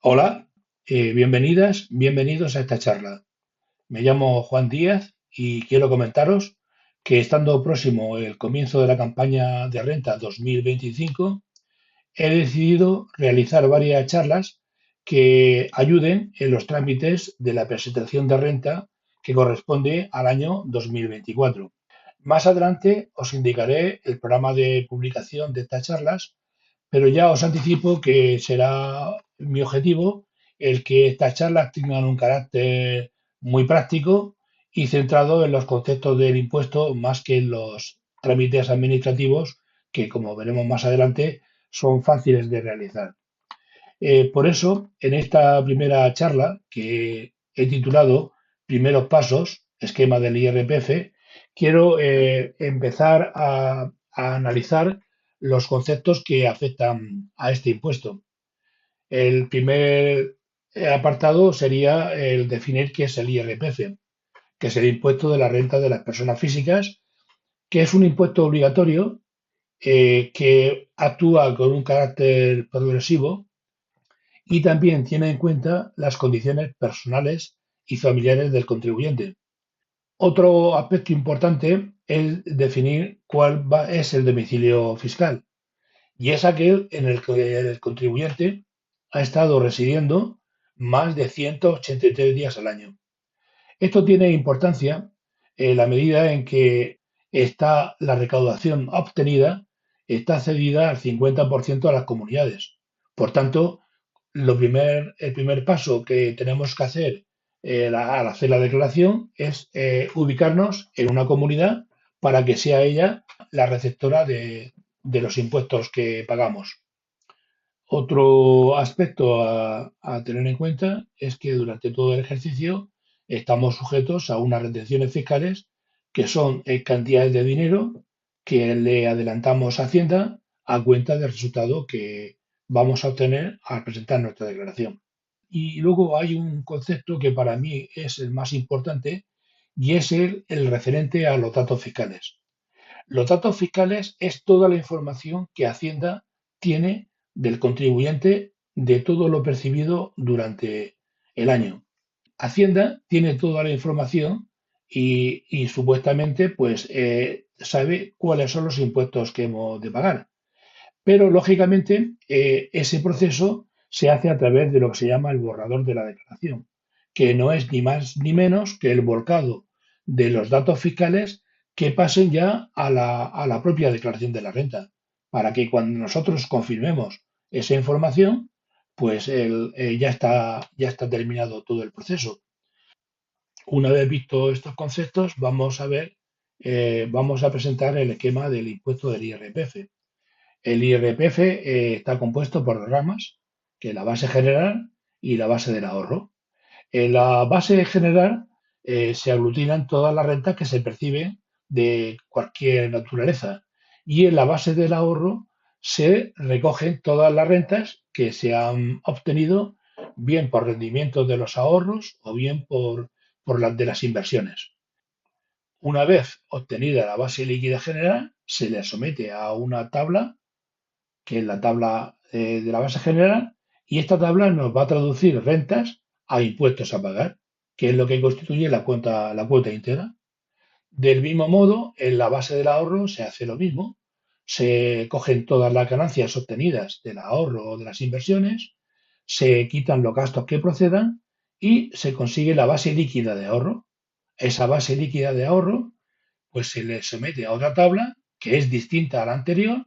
Hola, bienvenidas, bienvenidos a esta charla. Me llamo Juan Díaz y quiero comentaros que estando próximo el comienzo de la campaña de renta 2025, he decidido realizar varias charlas que ayuden en los trámites de la presentación de renta que corresponde al año 2024. Más adelante os indicaré el programa de publicación de estas charlas, pero ya os anticipo que será mi objetivo el que estas charlas tengan un carácter muy práctico y centrado en los conceptos del impuesto más que en los trámites administrativos que, como veremos más adelante, son fáciles de realizar. Por eso, en esta primera charla, que he titulado Primeros Pasos, esquema del IRPF, quiero empezar a analizar los conceptos que afectan a este impuesto. El primer apartado sería el definir qué es el IRPF, que es el impuesto de la renta de las personas físicas, que es un impuesto obligatorio que actúa con un carácter progresivo y también tiene en cuenta las condiciones personales y familiares del contribuyente. Otro aspecto importante es definir es el domicilio fiscal, y es aquel en el que el contribuyente ha estado residiendo más de 183 días al año. Esto tiene importancia en la medida en que la recaudación obtenida está cedida al 50% a las comunidades. Por tanto, el primer paso que tenemos que hacer al hacer la declaración es ubicarnos en una comunidad para que sea ella la receptora de los impuestos que pagamos. Otro aspecto a tener en cuenta es que durante todo el ejercicio estamos sujetos a unas retenciones fiscales que son cantidades de dinero que le adelantamos a Hacienda a cuenta del resultado que vamos a obtener al presentar nuestra declaración. Y luego hay un concepto que para mí es el más importante y es el referente a los datos fiscales. Los datos fiscales es toda la información que Hacienda tiene del contribuyente de todo lo percibido durante el año. Hacienda tiene toda la información y supuestamente pues sabe cuáles son los impuestos que hemos de pagar. Pero lógicamente ese proceso se hace a través de lo que se llama el borrador de la declaración, que no es ni más ni menos que el volcado de los datos fiscales que pasen ya a la propia declaración de la renta, para que cuando nosotros confirmemos esa información, pues ya está terminado todo el proceso. Una vez visto estos conceptos, vamos a presentar el esquema del impuesto del IRPF. El IRPF está compuesto por dos ramas, que es la base general y la base del ahorro. En la base general se aglutinan todas las rentas que se perciben de cualquier naturaleza y en la base del ahorro se recogen todas las rentas que se han obtenido bien por rendimientos de los ahorros o bien por las de las inversiones. Una vez obtenida la base líquida general, se le somete a una tabla que es la tabla de la base general, y esta tabla nos va a traducir rentas a impuestos a pagar, que es lo que constituye la cuota íntegra. Del mismo modo, en la base del ahorro se hace lo mismo. Se cogen todas las ganancias obtenidas del ahorro o de las inversiones, se quitan los gastos que procedan y se consigue la base líquida de ahorro. Esa base líquida de ahorro pues se le somete a otra tabla que es distinta a la anterior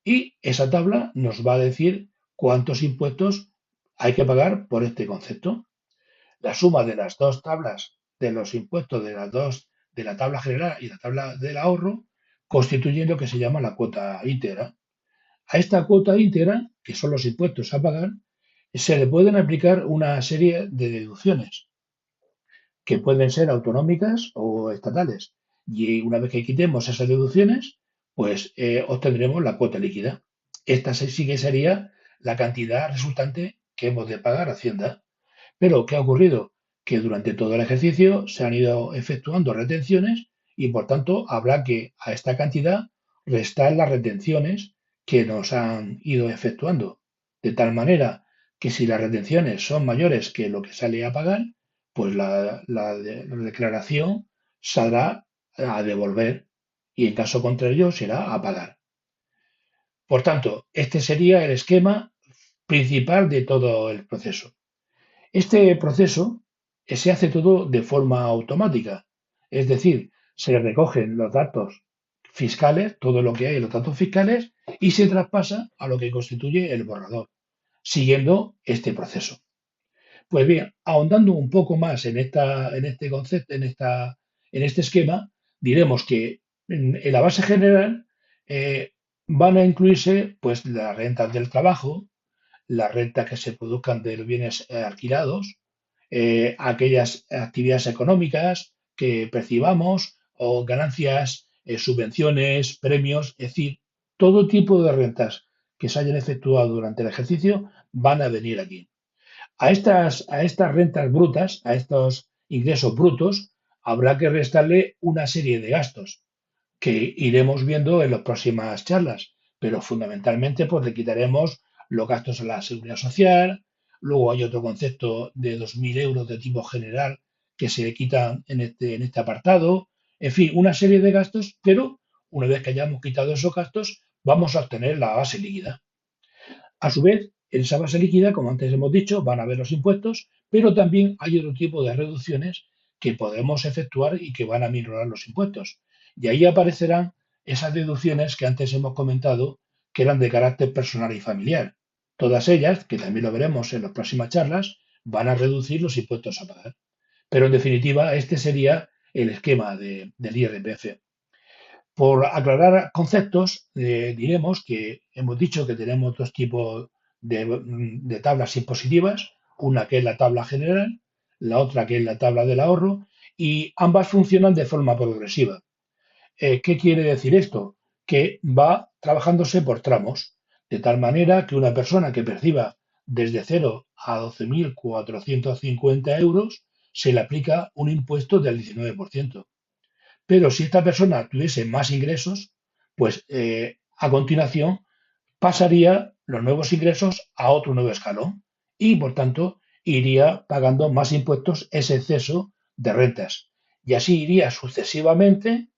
y esa tabla nos va a decir cuántos impuestos hay que pagar por este concepto. La suma de las dos tablas de los impuestos de la tabla general y la tabla del ahorro, constituye lo que se llama la cuota íntegra. A esta cuota íntegra, que son los impuestos a pagar, se le pueden aplicar una serie de deducciones que pueden ser autonómicas o estatales. Y una vez que quitemos esas deducciones, pues obtendremos la cuota líquida. Esta sí que sería la cantidad resultante que hemos de pagar a Hacienda. Pero, ¿qué ha ocurrido? Que durante todo el ejercicio se han ido efectuando retenciones y, por tanto, habrá que a esta cantidad restar las retenciones que nos han ido efectuando. De tal manera que si las retenciones son mayores que lo que sale a pagar, pues la declaración saldrá a devolver y en caso contrario será a pagar. Por tanto, este sería el esquema principal de todo el proceso. Este proceso se hace todo de forma automática, es decir, se recogen los datos fiscales, todo lo que hay en los datos fiscales, y se traspasa a lo que constituye el borrador, siguiendo este proceso. Pues bien, ahondando un poco más en este concepto, en este esquema, diremos que en la base general van a incluirse pues las rentas del trabajo, las rentas que se produzcan de los bienes alquilados, aquellas actividades económicas que percibamos o ganancias, subvenciones, premios, es decir, todo tipo de rentas que se hayan efectuado durante el ejercicio van a venir aquí. A estas rentas brutas, a estos ingresos brutos, habrá que restarle una serie de gastos que iremos viendo en las próximas charlas, pero fundamentalmente pues le quitaremos los gastos a la seguridad social, luego hay otro concepto de 2.000 euros de tipo general que se le quitan en este apartado, en fin, una serie de gastos, pero una vez que hayamos quitado esos gastos, vamos a obtener la base líquida. A su vez, en esa base líquida, como antes hemos dicho, van a haber los impuestos, pero también hay otro tipo de reducciones que podemos efectuar y que van a minorar los impuestos. Y ahí aparecerán esas deducciones que antes hemos comentado que eran de carácter personal y familiar. Todas ellas, que también lo veremos en las próximas charlas, van a reducir los impuestos a pagar. Pero en definitiva, este sería el esquema del IRPF. Por aclarar conceptos, diremos que hemos dicho que tenemos dos tipos de tablas impositivas, una que es la tabla general, la otra que es la tabla del ahorro, y ambas funcionan de forma progresiva. ¿Qué quiere decir esto? Que va trabajándose por tramos, de tal manera que una persona que perciba desde 0 a 12.450 euros se le aplica un impuesto del 19%. Pero si esta persona tuviese más ingresos, pues a continuación pasaría los nuevos ingresos a otro nuevo escalón y, por tanto, iría pagando más impuestos ese exceso de rentas. Y así iría sucesivamente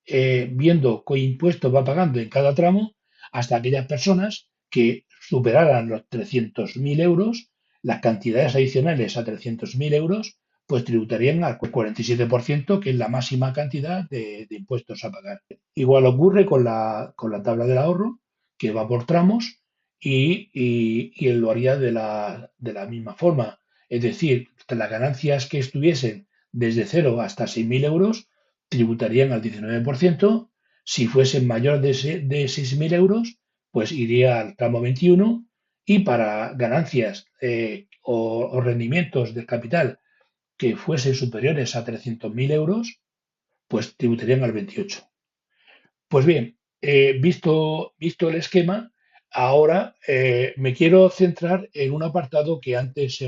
viendo qué impuestos va pagando en cada tramo hasta aquellas personas que superaran los 300.000 euros, las cantidades adicionales a 300.000 euros, pues tributarían al 47%, que es la máxima cantidad de impuestos a pagar. Igual ocurre con la tabla del ahorro, que va por tramos y él lo haría de la misma forma. Es decir, las ganancias que estuviesen desde 0 hasta 6.000 euros tributarían al 19%. Si fuesen mayor de 6.000 euros, pues iría al tramo 21 y para ganancias o rendimientos del capital que fuesen superiores a 300.000 euros, pues tributarían al 28. Pues bien, visto el esquema, ahora me quiero centrar en un apartado que antes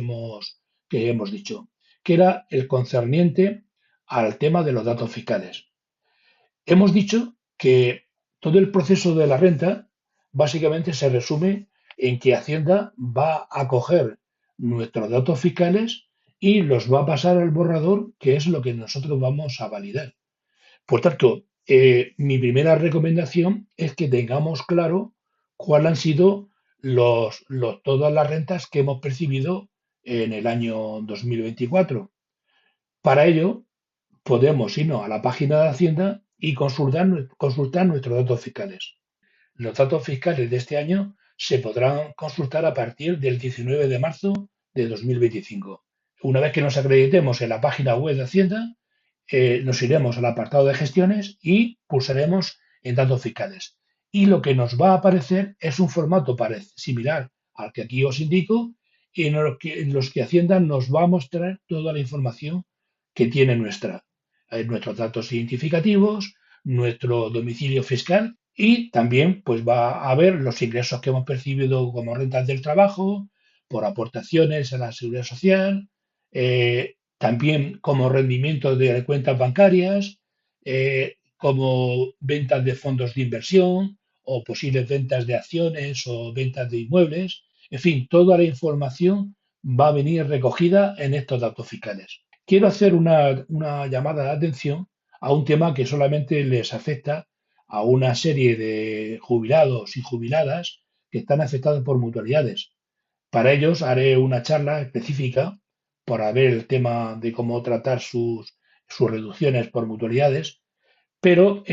que hemos dicho, que era el concerniente al tema de los datos fiscales. Hemos dicho que todo el proceso de la renta básicamente se resume en que Hacienda va a coger nuestros datos fiscales y los va a pasar al borrador, que es lo que nosotros vamos a validar. Por tanto, mi primera recomendación es que tengamos claro cuáles han sido todas las rentas que hemos percibido en el año 2024. Para ello, podemos irnos a la página de Hacienda y consultar nuestros datos fiscales. Los datos fiscales de este año se podrán consultar a partir del 19 de marzo de 2025. Una vez que nos acreditemos en la página web de Hacienda, nos iremos al apartado de gestiones y pulsaremos en datos fiscales. Y lo que nos va a aparecer es un formato similar al que aquí os indico, y en los que Hacienda nos va a mostrar toda la información que tiene nuestros datos identificativos, nuestro domicilio fiscal y también pues va a ver los ingresos que hemos percibido como rentas del trabajo, por aportaciones a la seguridad social, también como rendimiento de cuentas bancarias, como ventas de fondos de inversión o posibles ventas de acciones o ventas de inmuebles. En fin, toda la información va a venir recogida en estos datos fiscales. Quiero hacer una llamada de atención a un tema que solamente les afecta a una serie de jubilados y jubiladas que están afectados por mutualidades. Para ellos haré una charla específica para ver el tema de cómo tratar sus reducciones por mutualidades, pero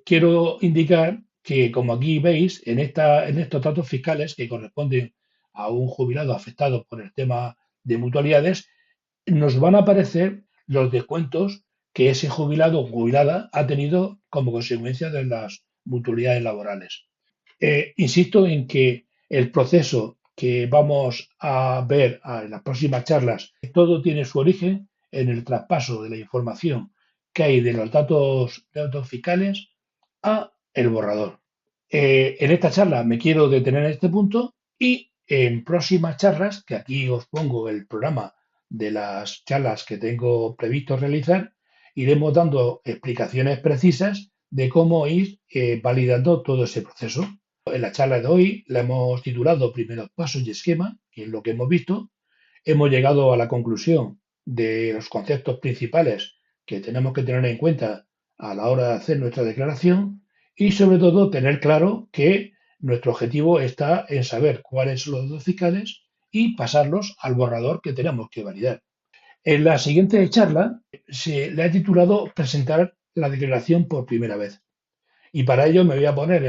quiero indicar que, como aquí veis, en estos datos fiscales que corresponden a un jubilado afectado por el tema de mutualidades, nos van a aparecer los descuentos que ese jubilado o jubilada ha tenido como consecuencia de las mutualidades laborales. Insisto en que el proceso que vamos a ver en las próximas charlas, todo tiene su origen en el traspaso de la información que hay de los datos fiscales a el borrador. En esta charla me quiero detener en este punto y en próximas charlas, que aquí os pongo el programa de las charlas que tengo previsto realizar, iremos dando explicaciones precisas de cómo ir validando todo ese proceso. En la charla de hoy la hemos titulado Primeros pasos y esquema, que es lo que hemos visto. Hemos llegado a la conclusión de los conceptos principales que tenemos que tener en cuenta a la hora de hacer nuestra declaración y sobre todo tener claro que nuestro objetivo está en saber cuáles son los datos fiscales y pasarlos al borrador que tenemos que validar. En la siguiente charla se le ha titulado Presentar la declaración por primera vez. Y para ello me voy a poner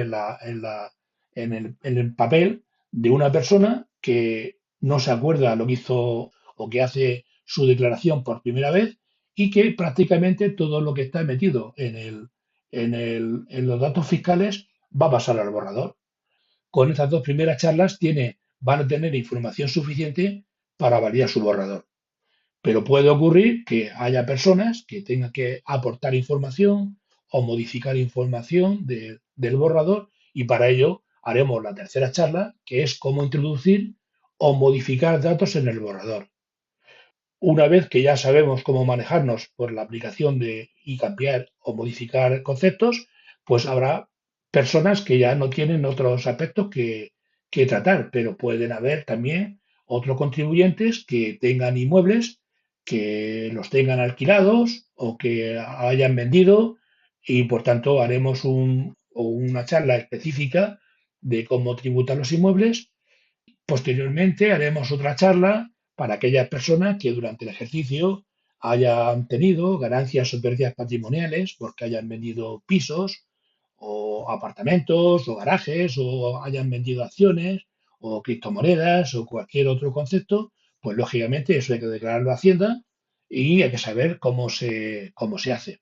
en el papel de una persona que no se acuerda lo que hizo o que hace su declaración por primera vez y que prácticamente todo lo que está metido en los datos fiscales va a pasar al borrador. Con estas dos primeras charlas van a tener información suficiente para validar su borrador. Pero puede ocurrir que haya personas que tengan que aportar información o modificar información del borrador y para ello haremos la tercera charla, que es cómo introducir o modificar datos en el borrador. Una vez que ya sabemos cómo manejarnos por la aplicación y cambiar o modificar conceptos, pues habrá personas que ya no tienen otros aspectos que tratar, pero pueden haber también otros contribuyentes que tengan inmuebles, que los tengan alquilados o que hayan vendido y por tanto haremos una charla específica de cómo tributar los inmuebles. Posteriormente haremos otra charla para aquellas personas que durante el ejercicio hayan tenido ganancias o pérdidas patrimoniales porque hayan vendido pisos o apartamentos o garajes o hayan vendido acciones o criptomonedas o cualquier otro concepto, pues lógicamente eso hay que declararlo a Hacienda y hay que saber cómo se hace.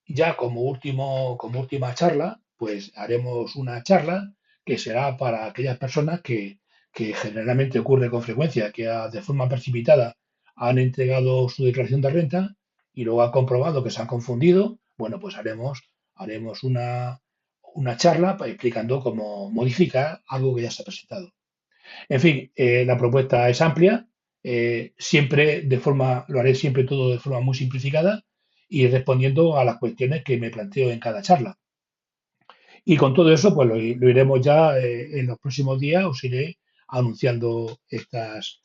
Ya como última charla, pues haremos una charla que será para aquellas personas que generalmente ocurre con frecuencia, que de forma precipitada han entregado su declaración de renta y luego han comprobado que se han confundido. Bueno, pues haremos una charla explicando cómo modificar algo que ya se ha presentado. En fin, la propuesta es amplia, lo haré siempre todo de forma muy simplificada y respondiendo a las cuestiones que me planteo en cada charla. Y con todo eso, pues lo iremos ya en los próximos días, os iré anunciando estas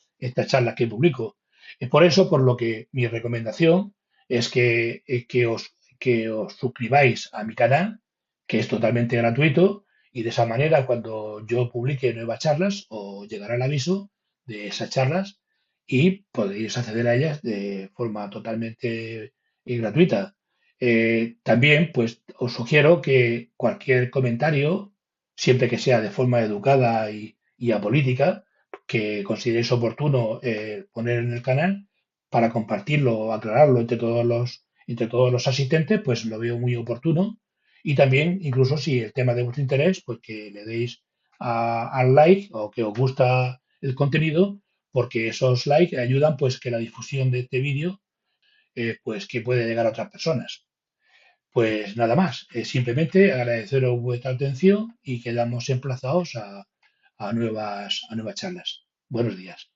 charlas que publico. Es por eso por lo que mi recomendación es que os suscribáis a mi canal, que es totalmente gratuito, y de esa manera cuando yo publique nuevas charlas os llegará el aviso de esas charlas y podéis acceder a ellas de forma totalmente gratuita. También, pues, os sugiero que cualquier comentario, siempre que sea de forma educada y apolítica, que consideréis oportuno poner en el canal para compartirlo o aclararlo entre todos los asistentes, pues lo veo muy oportuno. Y también, incluso si el tema de vuestro interés, pues que le deis al like o que os gusta el contenido, porque esos likes ayudan pues que la difusión de este vídeo pues que puede llegar a otras personas. Pues nada más, simplemente agradeceros vuestra atención y quedamos emplazados a nuevas charlas. Buenos días.